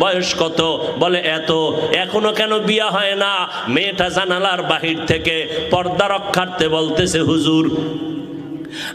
বয়স কত? বলে এত। এখনো কেন বিয়া হয় না? মেয়েটা জানালার বাহির থেকে পর্দা রক্ষার্থে বলতেছে, হুজুর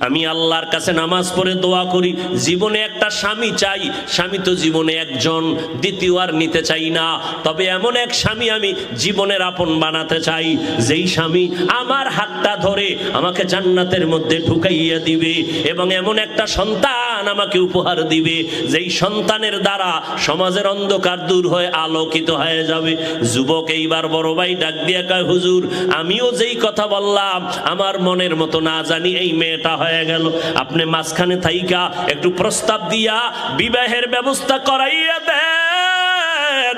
আমি আল্লাহর কাছে নামাজ পড়ে দোয়া করি, জীবনে একটা স্বামী চাই। স্বামী তো জীবনে একজন, দ্বিতীয় আর নিতে চাই না। তবে এমন এক স্বামী আমি জীবনের আপন বানাতে চাই, যেই স্বামী আমার হাতটা ধরে আমাকে জান্নাতের মধ্যে ঢুকাইয়া দিবে, এবং এমন একটা সন্তান আমাকে উপহার দিবে, যেই সন্তানের দ্বারা সমাজের অন্ধকার দূর হয়ে আলোকিত হয়ে যাবে। যুবক এইবার বড় ভাই ডাক দিয়ে কয়, হুজুর আমিও যেই কথা বললাম আমার মনের মতো না জানি এই মেয়েটা হয়ে গেল। আপনি মাঝখানে থাইকা একটু প্রস্তাব দিয়া বিবাহের ব্যবস্থা করাইয়া দেন।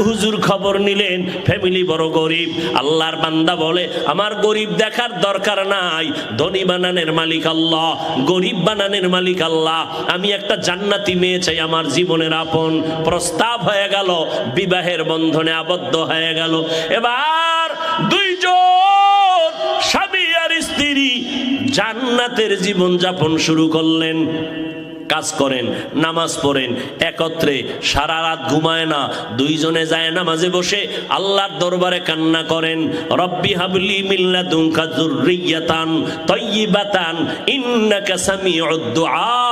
হুজুর খবর নিলেন, ফ্যামিলি বড় গরিব। আল্লাহর বান্দা বলে, আমার গরিব দেখার দরকার নাই, ধনী বানানের মালিক আল্লাহ, গরিব বানানের মালিক আল্লাহ। আমি একটা জান্নাতি মেয়ে চাই, আমার জীবনের আপন। প্রস্তাব হয়ে গেল, বিবাহের বন্ধনে আবদ্ধ হয়ে গেল। এবার দুইজন স্বামী আর স্ত্রী জান্নাতের জীবন যাপন শুরু করলেন। কাজ করেন, নামাজ পড়েন, একত্রে সারা রাত ঘুমায় না। দুইজনে যায় নামাজে বসে আল্লাহর দরবারে কান্না করেন, রব্বি হাবলি মিন লাদুনকা যুররিয়াতান তাইয়্যিবাতান ইন্নাকা সামিউদ দুআ।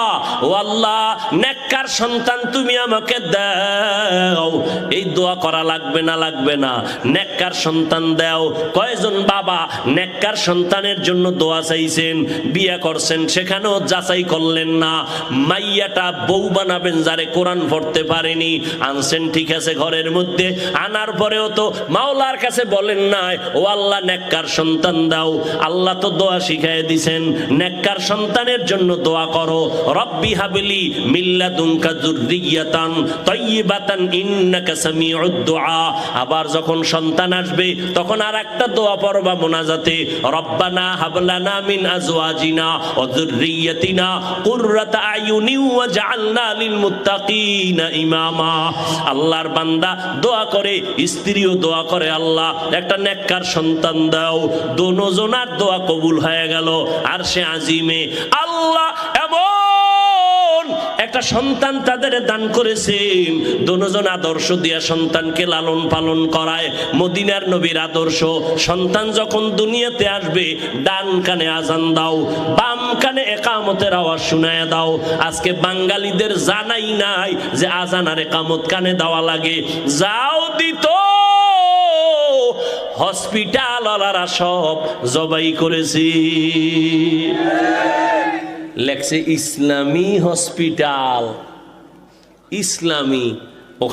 ও আল্লাহ, নেককার সন্তান তুমি আমাকে দাও। এই দোয়া করা লাগবে না, লাগবে না, নেককার সন্তান দাও। কয়জন বাবা নেককার সন্তানের জন্য দোয়া চাইছেন, বিয়ে করছেন, সেখানেও যাচাই করলেন না। মাইয়াটা বউ বানাবেন যারে কোরআন পড়তে পারেনি, আনছেন ঠিক আছে ঘরের মধ্যে, আনার পরেও তো মাওলার কাছে বলেন নাই, ও আল্লাহ নেককার সন্তান দাও। আল্লাহ তো দোয়া শিখাইয়া দিছেন, নেককার সন্তানের জন্য দোয়া করো, রব্বি হাবলি মিন লাদুনকা যুররিয়াতান তাইয়্যিবাতান ইন্নাকা সামিউদ দুআ। আবার যখন সন্তান আসবে তখন আর একটা দোয়া পড়বা মোনাজাতে, রব্বানা হাবলানা মিন আজওয়াজিনা ওয়া যুররিয়াতিনা কুররাতা আয়ুনি ওয়াজআলনা লিল মুত্তাকিনা ইমামা। আল্লাহর বান্দা দোয়া করে, স্ত্রীও দোয়া করে, আল্লাহ একটা নেককার সন্তান দাও। দোনোজনার দোয়া কবুল হয়ে গেল। আর সে আজিমে আল্লাহ এমন একটা সন্তান তাদের দান করেছেন, দোনোজন আদর্শ দিয়া সন্তানকে লালন পালন করায়। মদিনার নবীর আদর্শ, সন্তান যখন দুনিয়াতে আসবে ডান কানে আজান দাও, বাম কানে একামতের আওয়াজ শুনায়া দাও। আজকে বাঙালিদের জানাই নাই যে আজান আর একামত কানে দেওয়া লাগে। যাও দিত, হসপিটাল ওয়ালারা সব জবাই করেছি। লেখছে ইসলামী হসপিটাল, ইসলামী